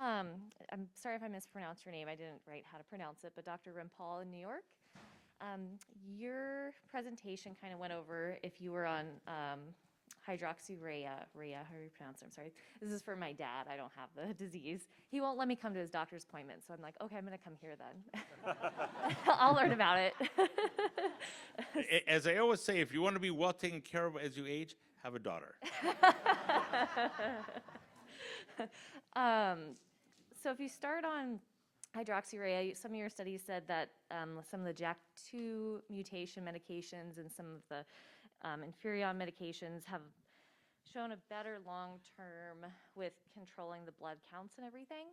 Um, I'm sorry if I mispronounced your name. I didn't write how to pronounce it, but Dr. Rimpal in New York. Your presentation kind of went over if you were on hydroxyurea, how do you pronounce it? I'm sorry. This is for my dad. I don't have the disease. He won't let me come to his doctor's appointment, so I'm like, okay, I'm going to come here then. I'll learn about it. As I always say, if you want to be well taken care of as you age, have a daughter. So if you start on hydroxyurea, some of your studies said that some of the JAK2 mutation medications and some of the inferion medications have shown a better long-term with controlling the blood counts and everything.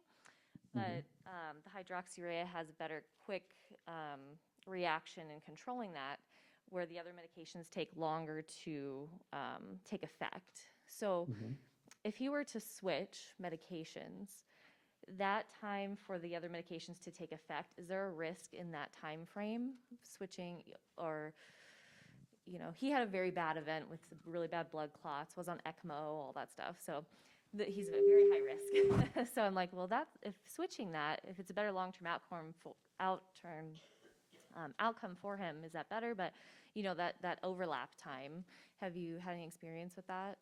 But the hydroxyurea has a better quick reaction in controlling that, where the other medications take longer to take effect. So if you were to switch medications, that time for the other medications to take effect, is there a risk in that time frame switching? Or, you know, he had a very bad event with really bad blood clots, was on ECMO, all that stuff. So he's at very high risk. So I'm like, well, if switching that, if it's a better long-term outcome for him, is that better? But you know, that overlap time, have you had any experience with that?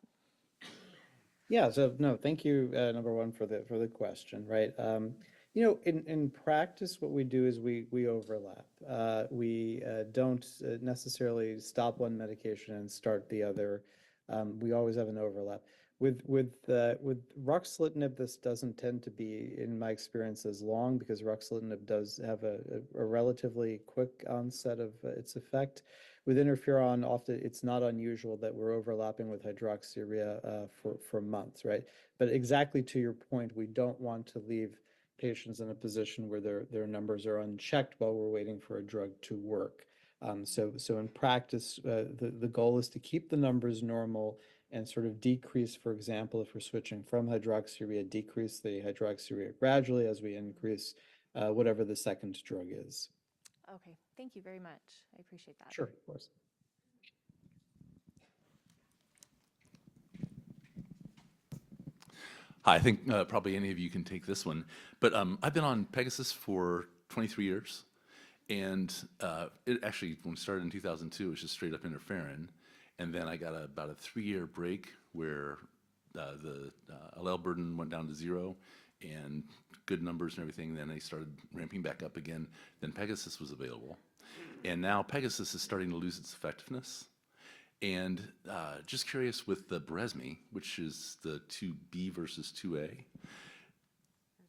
Yeah, so no, thank you, number one, for the question, right? You know, in practice, what we do is we overlap. We don't necessarily stop one medication and start the other. We always have an overlap. With ruxolitinib, this doesn't tend to be, in my experience, as long because ruxolitinib does have a relatively quick onset of its effect. With interferon, often it's not unusual that we're overlapping with hydroxyurea for months, right? But exactly to your point, we don't want to leave patients in a position where their numbers are unchecked while we're waiting for a drug to work. So in practice, the goal is to keep the numbers normal and sort of decrease, for example, if we're switching from hydroxyurea, decrease the hydroxyurea gradually as we increase whatever the second drug is. Okay, thank you very much. I appreciate that. Sure, of course. Hi, I think probably any of you can take this one. But I've been on Pegasus for 23 years. And it actually, when it started in 2002, it was just straight up interferon. And then I got about a 3-year break where the allele burden went down to 0 and good numbers and everything. Then I started ramping back up again. Then Pegasus was available. And now Pegasus is starting to lose its effectiveness. And just curious with the Beresme, which is the 2B versus 2A,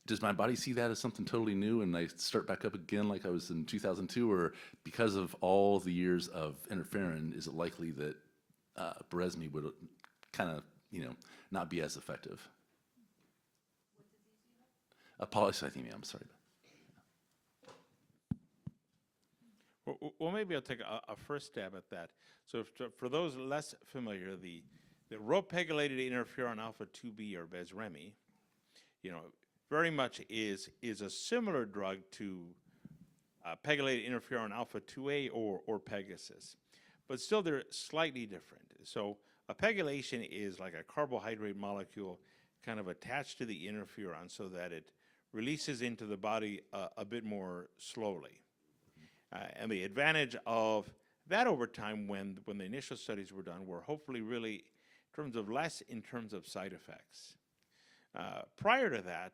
does my body see that as something totally new and I start back up again like I was in 2002? Or because of all the years of interferon, is it likely that Beresme would kind of, not be as effective? Polycythemia, I'm sorry. Well, maybe I'll take a first stab at that. So for those less familiar, the ropegulated interferon alpha 2B or Beresme, very much is a similar drug to pegylated interferon alpha 2A or Pegasus, but still they're slightly different. So a pegylation is like a carbohydrate molecule kind of attached to the interferon so that it releases into the body a bit more slowly. And the advantage of that over time when the initial studies were done were hopefully really in terms of side effects. Prior to that,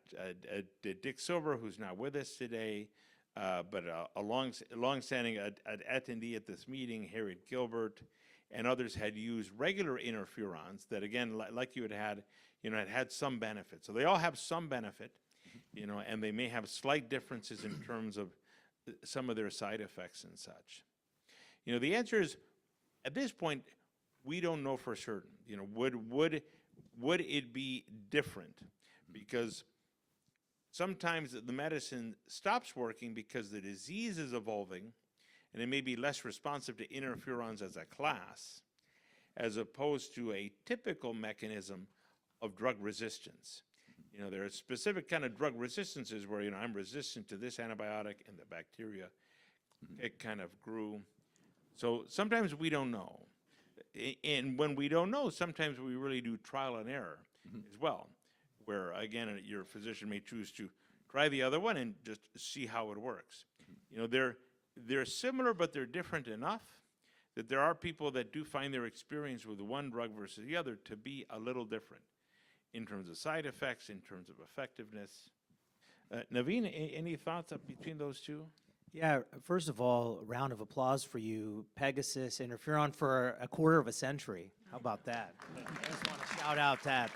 Dick Silver, who's not with us today, but a long-standing attendee at this meeting, Harriet Gilbert, and others had used regular interferons that, again, like you had some benefit. So they all have some benefit, and they may have slight differences in terms of some of their side effects and such. The answer is, at this point, we don't know for certain. Would it be different? Because sometimes the medicine stops working because the disease is evolving and it may be less responsive to interferons as a class, as opposed to a typical mechanism of drug resistance. There are specific kind of drug resistances where, I'm resistant to this antibiotic and the bacteria, it kind of grew. So sometimes we don't know. And when we don't know, sometimes we really do trial and error as well, where, again, your physician may choose to try the other one and just see how it works. You know, they're similar, but they're different enough that there are people that do find their experience with one drug versus the other to be a little different in terms of side effects, in terms of effectiveness. Naveen, any thoughts up between those two? Yeah, first of all, a round of applause for you, Pegasus, interferon for a quarter of a century. How about that? I just want to shout out that.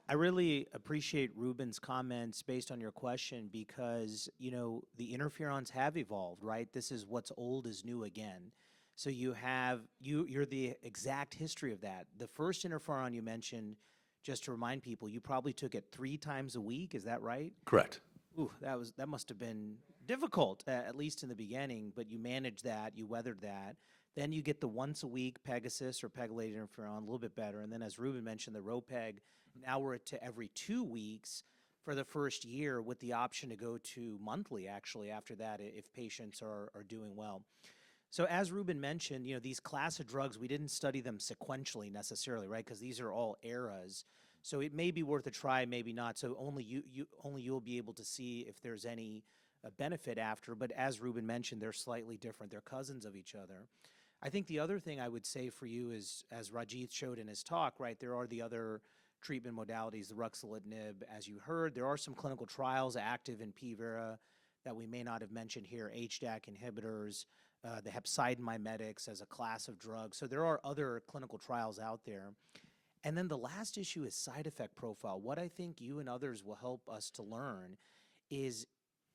I really appreciate Ruben's comments based on your question because, you know, the interferons have evolved, right? This is what's old is new again. So you're the exact history of that. The first interferon you mentioned, just to remind people, you probably took it 3 times a week, is that right? Correct. Ooh, that must have been difficult, at least in the beginning, but you managed that, you weathered that. Then you get the once a week Pegasus or pegylated interferon, a little bit better. And then as Ruben mentioned, the Ropeg, now we're to every 2 weeks for the first year with the option to go to monthly, actually, after that, if patients are doing well. So as Ruben mentioned, you know, these class of drugs, we didn't study them sequentially necessarily, right? Because these are all eras. So it may be worth a try, maybe not. So only you'll be able to see if there's any benefit after. But as Ruben mentioned, they're slightly different. They're cousins of each other. I think the other thing I would say for you is, as Rajit showed in his talk, right, there are the other treatment modalities, the ruxolitinib, as you heard. There are some clinical trials active in PVERA that we may not have mentioned here, HDAC inhibitors, the hepcidin mimetics as a class of drugs. So there are other clinical trials out there. And then the last issue is side effect profile. What I think you and others will help us to learn is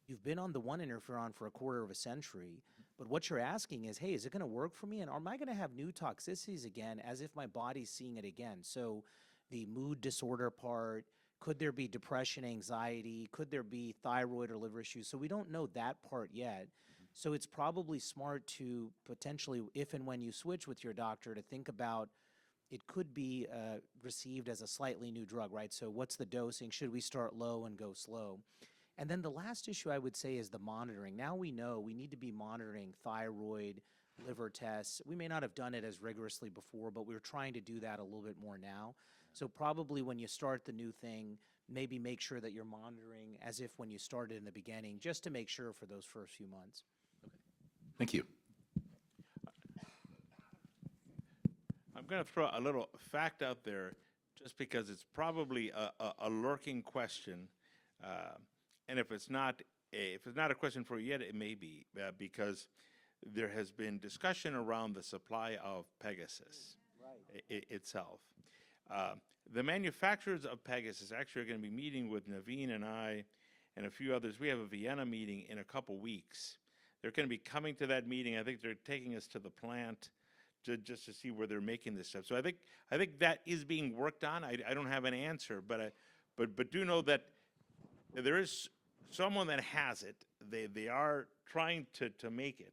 you've been on the one interferon for a quarter of a century, but what you're asking is, hey, is it going to work for me? And am I going to have new toxicities again as if my body's seeing it again? So the mood disorder part, could there be depression, anxiety? Could there be thyroid or liver issues? So we don't know that part yet. So it's probably smart to potentially, if and when you switch with your doctor, to think about it could be received as a slightly new drug, right? So what's the dosing? Should we start low and go slow? And then the last issue I would say is the monitoring. Now we know we need to be monitoring thyroid, liver tests. We may not have done it as rigorously before, but we're trying to do that a little bit more now. So probably when you start the new thing, maybe make sure that you're monitoring as if when you started in the beginning, just to make sure for those first few months. Thank you. I'm going to throw a little fact out there just because it's probably a lurking question. And if it's not a question for you yet, it may be because there has been discussion around the supply of Pegasus itself. The manufacturers of Pegasus actually are going to be meeting with Naveen and I and a few others. We have a Vienna meeting in a couple weeks. They're going to be coming to that meeting. I think they're taking us to the plant just to see where they're making this stuff. So I think that is being worked on. I don't have an answer, but do know that there is someone that has it. They are trying to make it.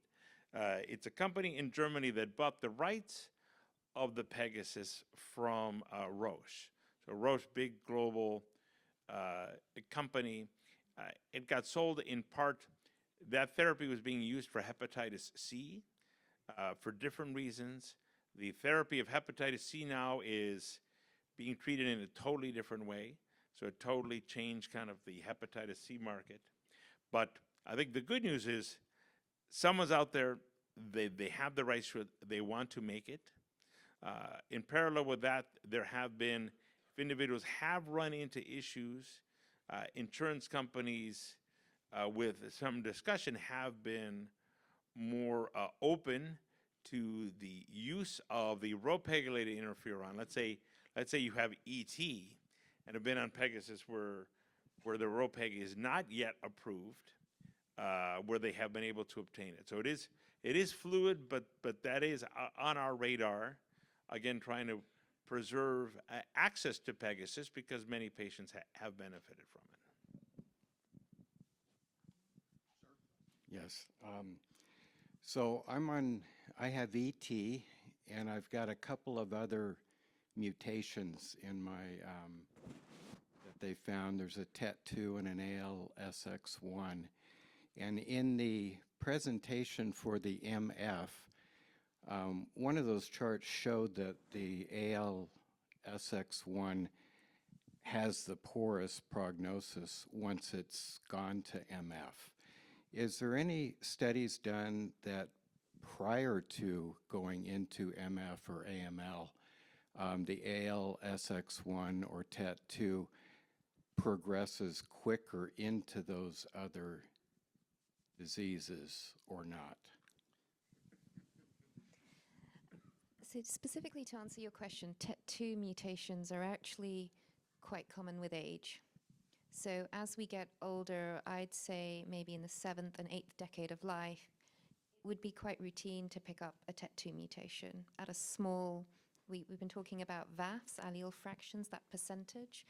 It's a company in Germany that bought the rights of the Pegasus from Roche. So Roche, big global company. It got sold in part. That therapy was being used for hepatitis C for different reasons. The therapy of hepatitis C now is being treated in a totally different way. So it totally changed kind of the hepatitis C market. But I think the good news is someone's out there, they have the rights to it, they want to make it. In parallel with that, there have been, if individuals have run into issues, insurance companies with some discussion have been more open to the use of the rho-pegylated interferon. Let's say you have ET and have been on Pegasus where the rho-peg is not yet approved, where they have been able to obtain it. So it is fluid, but that is on our radar. Again, trying to preserve access to Pegasus because many patients have benefited from it. Yes. So I have ET, and I've got a couple of other mutations in my, that they found. There's a TET2 and an ALSX1. And in the presentation for the MF, one of those charts showed that the ALSX1 has the poorest prognosis once it's gone to MF. Is there any studies done that prior to going into MF or AML, the ALSX1 or TET2 progresses quicker into those other diseases or not? So specifically to answer your question, TET2 mutations are actually quite common with age. So as we get older, I'd say maybe in the 7th and 8th decade of life, it would be quite routine to pick up a TET2 mutation at a small, we've been talking about VAFs, allele fractions, that percentage.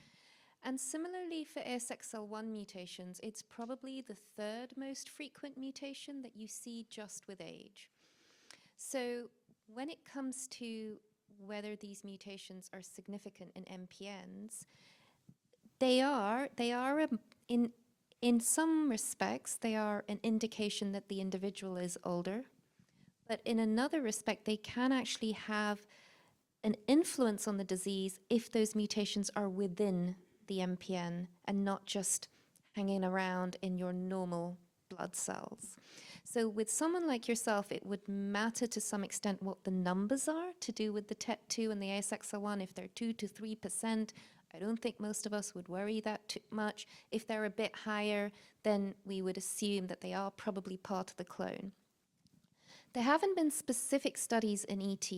And similarly for ASXL1 mutations, it's probably the 3rd most frequent mutation that you see just with age. So when it comes to whether these mutations are significant in MPNs, they are in some respects, they are an indication that the individual is older. But in another respect, they can actually have an influence on the disease if those mutations are within the MPN and not just hanging around in your normal blood cells. So with someone like yourself, it would matter to some extent what the numbers are to do with the TET2 and the ASXL1. If they're 2 to 3%, I don't think most of us would worry that too much. If they're a bit higher, then we would assume that they are probably part of the clone. There haven't been specific studies in ET,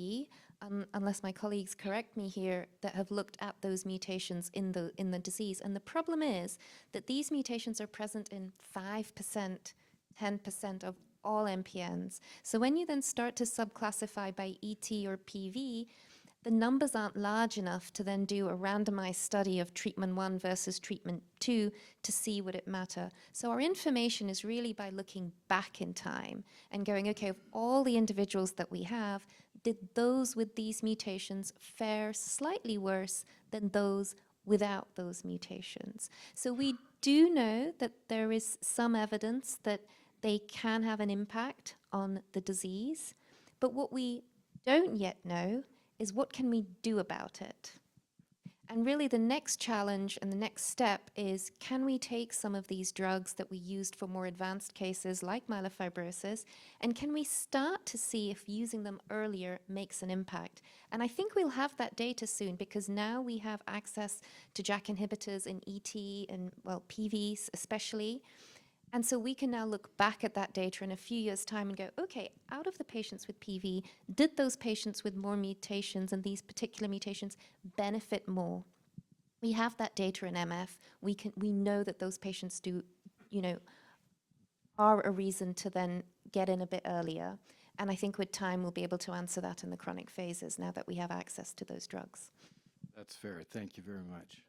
unless my colleagues correct me here, that have looked at those mutations in the disease. And the problem is that these mutations are present in 5%, 10% of all MPNs. So when you then start to subclassify by ET or PV, the numbers aren't large enough to then do a randomized study of treatment 1 versus treatment 2 to see would it matter. So our information is really by looking back in time and going, okay, of all the individuals that we have, did those with these mutations fare slightly worse than those without those mutations? So we do know that there is some evidence that they can have an impact on the disease, but what we don't yet know is what can we do about it? And really the next challenge and the next step is, can we take some of these drugs that we used for more advanced cases like myelofibrosis, and can we start to see if using them earlier makes an impact? And I think we'll have that data soon, because now we have access to JAK inhibitors in ET and, well, PVs especially. And so we can now look back at that data in a few years' time and go, okay, out of the patients with PV, did those patients with more mutations and these particular mutations benefit more? We have that data in MF. We know that those patients do, are a reason to then get in a bit earlier. And I think with time, we'll be able to answer that in the chronic phases now that we have access to those drugs. That's fair. Thank you very much.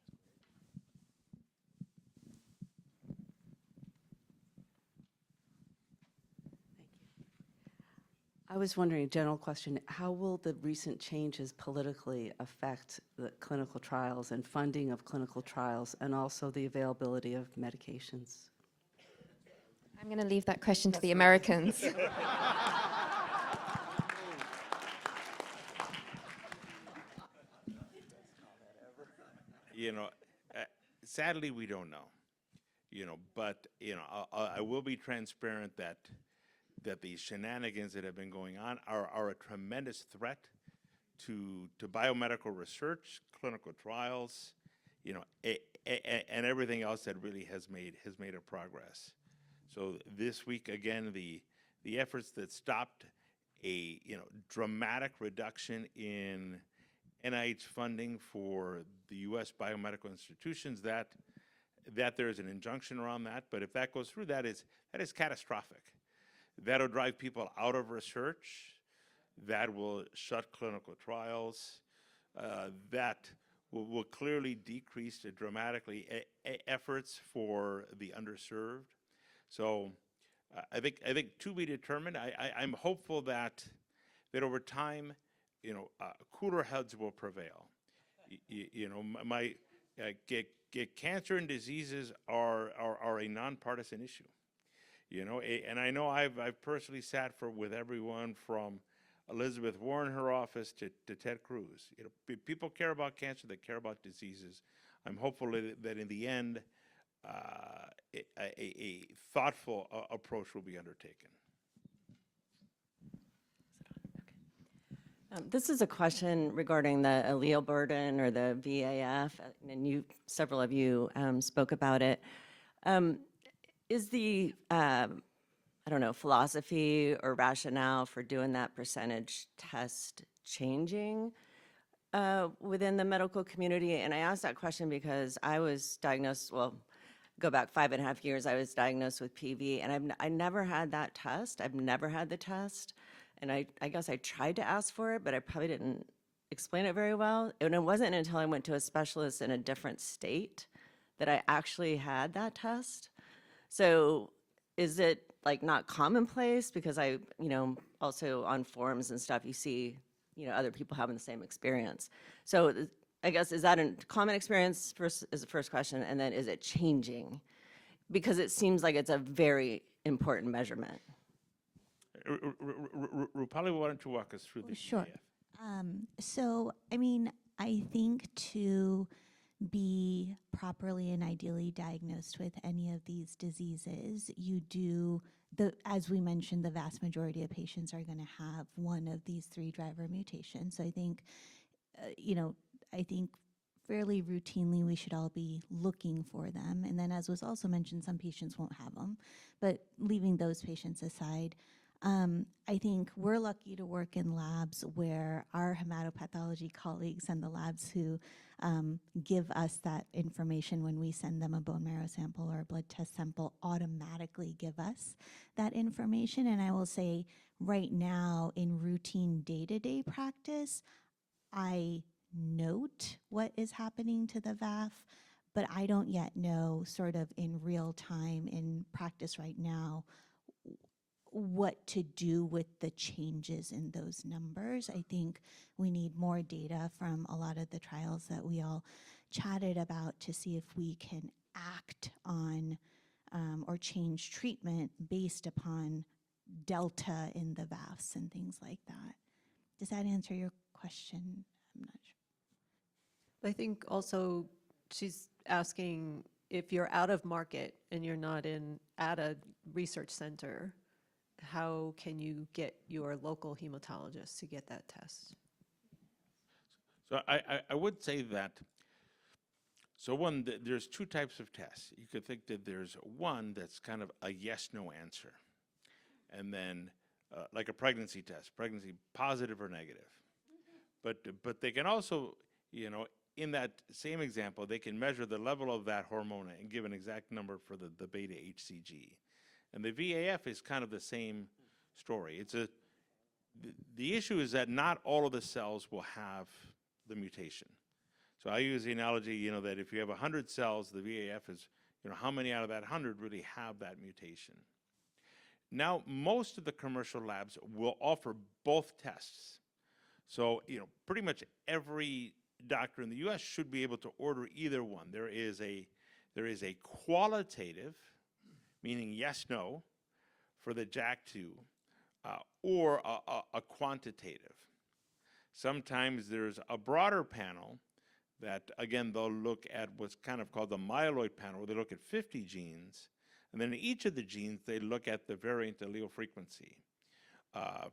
I was wondering, a general question, how will the recent changes politically affect the clinical trials and funding of clinical trials, and also the availability of medications? I'm going to leave that question to the Americans. Sadly, we don't know. But I will be transparent that the shenanigans that have been going on are a tremendous threat to biomedical research, clinical trials, and everything else that really has made a progress. So this week, again, the efforts that stopped a dramatic reduction in NIH funding for the U.S. biomedical institutions, that there is an injunction around that. But if that goes through, that is catastrophic. That'll drive people out of research. That will shut clinical trials. That will clearly decrease dramatically efforts for the underserved. So I think to be determined. I'm hopeful that over time, cooler heads will prevail. Cancer and diseases are a nonpartisan issue. And I know I've personally sat with everyone from Elizabeth Warren, her office, to Ted Cruz. People care about cancer, they care about diseases. I'm hopeful that in the end, a thoughtful approach will be undertaken. This is a question regarding the allele burden or the VAF, and several of you spoke about it. Is the, I don't know, philosophy or rationale for doing that percentage test changing within the medical community? And I asked that question because I was diagnosed, well, go back 5.5 years, I was diagnosed with PV, and I never had that test. I've never had the test. And I guess I tried to ask for it, but I probably didn't explain it very well. And it wasn't until I went to a specialist in a different state that I actually had that test. So is it like not commonplace? Because also on forums and stuff, you see, other people having the same experience. So I guess, is that a common experience first, is the first question, and then is it changing? Because it seems like it's a very important measurement. Rupali, why don't you walk us through the Sure. VAF? So, I mean, I think to be properly and ideally diagnosed with any of these diseases, you do, as we mentioned, the vast majority of patients are going to have one of these 3 driver mutations. So I think, I think fairly routinely we should all be looking for them. And then, as was also mentioned, some patients won't have them. But leaving those patients aside, I think we're lucky to work in labs where our hematopathology colleagues and the labs who give us that information when we send them a bone marrow sample or a blood test sample automatically give us that information. And I will say right now in routine day-to-day practice, I note what is happening to the VAF, but I don't yet know sort of in real time in practice right now what to do with the changes in those numbers. I think we need more data from a lot of the trials that we all chatted about to see if we can act on or change treatment based upon delta in the VAFs and things like that. Does that answer your question? I'm not sure. I think also she's asking if you're out of market and you're not at a research center, how can you get your local hematologist to get that test? So I would say that, so one, there's 2 types of tests. You could think that there's one that's kind of a yes-no answer. And then like a pregnancy test, pregnancy positive or negative. But they can also, in that same example, they can measure the level of that hormone and give an exact number for the beta HCG. And the VAF is kind of the same story. The issue is that not all of the cells will have the mutation. So I use the analogy, that if you have 100 cells, the VAF is, how many out of that 100 really have that mutation. Now, most of the commercial labs will offer both tests. So, pretty much every doctor in the U.S. should be able to order either one. There is a qualitative, meaning yes, no, for the JAK2, or a quantitative. Sometimes there's a broader panel that, again, they'll look at what's kind of called the myeloid panel, where they look at 50 genes, and then in each of the genes, they look at the variant allele frequency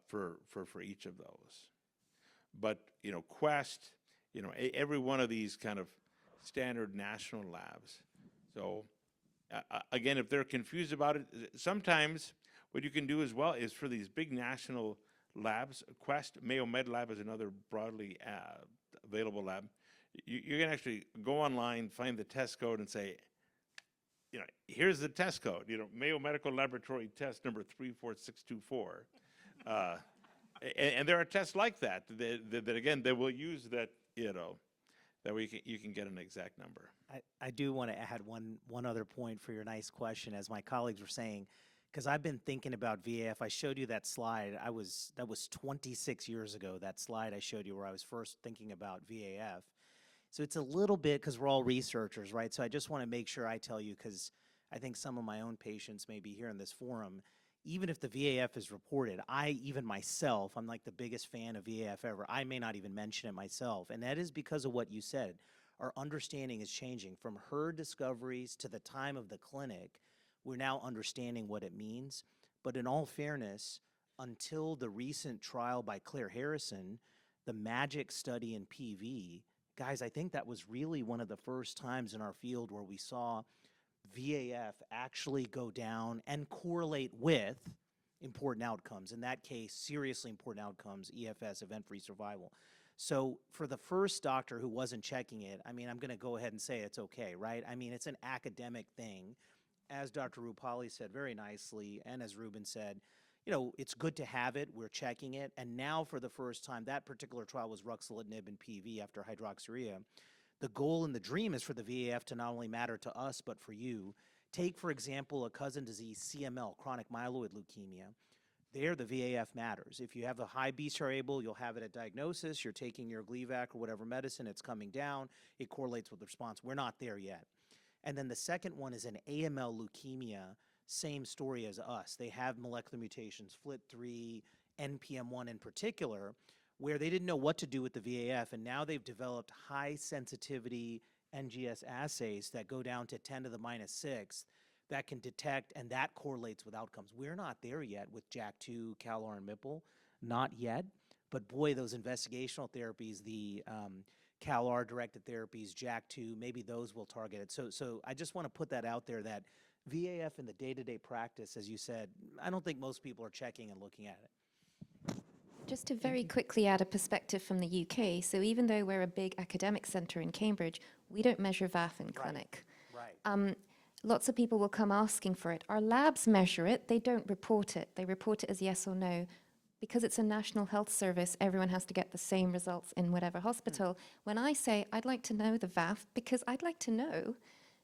for each of those. But, Quest, every one of these kind of standard national labs. So, again, if they're confused about it, sometimes what you can do as well is for these big national labs, Quest, Mayo Med Lab is another broadly available lab. You can actually go online, find the test code, and say, here's the test code. Mayo Medical Laboratory test number 34624. And there are tests like that again, they will use that, that you can get an exact number. I do want to add one other point for your nice question, as my colleagues were saying, because I've been thinking about VAF. I showed you that slide. That was 26 years ago, that slide I showed you where I was first thinking about VAF. So it's a little bit, because we're all researchers, right? So I just want to make sure I tell you, because I think some of my own patients may be here in this forum, even if the VAF is reported, even myself, I'm like the biggest fan of VAF ever. I may not even mention it myself. And that is because of what you said. our understanding is changing from her discoveries to the time of the clinic. We're now understanding what it means. But in all fairness, until the recent trial by Claire Harrison, the MAGIC study in PV, guys, I think that was really one of the first times in our field where we saw VAF actually go down and correlate with important outcomes. In that case, seriously important outcomes, EFS, event-free survival. So for the first doctor who wasn't checking it, I mean, I'm going to go ahead and say it's okay, right? I mean, it's an academic thing. As Dr. Rupali said very nicely, and as Ruben said, you know, it's good to have it. We're checking it. And now for the first time, that particular trial was ruxolitinib and PV after hydroxyurea. The goal and the dream is for the VAF to not only matter to us, but for you. Take, for example, a cousin disease, CML, chronic myeloid leukemia. There, the VAF matters. If you have a high BCR-ABL, you'll have it at diagnosis. You're taking your Gleevec or whatever medicine, it's coming down. It correlates with response. We're not there yet. And then the second one is an AML leukemia, same story as us. They have molecular mutations, FLT3, NPM1 in particular, where they didn't know what to do with the VAF, and now they've developed high sensitivity NGS assays that go down to 10 to the -6 that can detect, and that correlates with outcomes. We're not there yet with JAK2, CALR, and MIPL, not yet, but boy, those investigational therapies, the CALR-directed therapies, JAK2, maybe those will target it. So I just want to put that out there that VAF in the day-to-day practice, as you said, I don't think most people are checking and looking at it. Just to very quickly add a perspective from the UK, so even though we're a big academic centre in Cambridge, we don't measure VAF in clinic. Right. Lots of people will come asking for it. Our labs measure it, they don't report it. They report it as yes or no. Because it's a national health service, everyone has to get the same results in whatever hospital. When I say, I'd like to know the VAF because I'd like to know,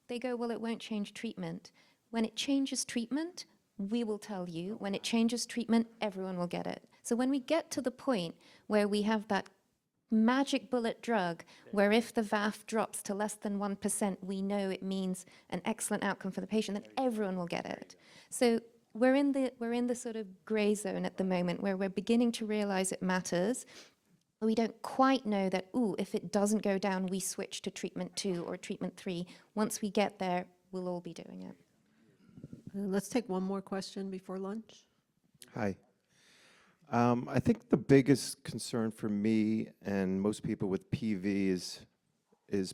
they go, well, it won't change treatment. When it changes treatment, we will tell you. When it changes treatment, everyone will get it. So when we get to the point where we have that magic bullet drug, where if the VAF drops to less than 1%, we know it means an excellent outcome for the patient, then everyone will get it. So we're in the sort of gray zone at the moment where we're beginning to realize it matters. We don't quite know that, ooh, if it doesn't go down, we switch to treatment 2 or treatment 3. Once we get there, we'll all be doing it. Let's take one more question before lunch. Hi. I think the biggest concern for me and most people with PV is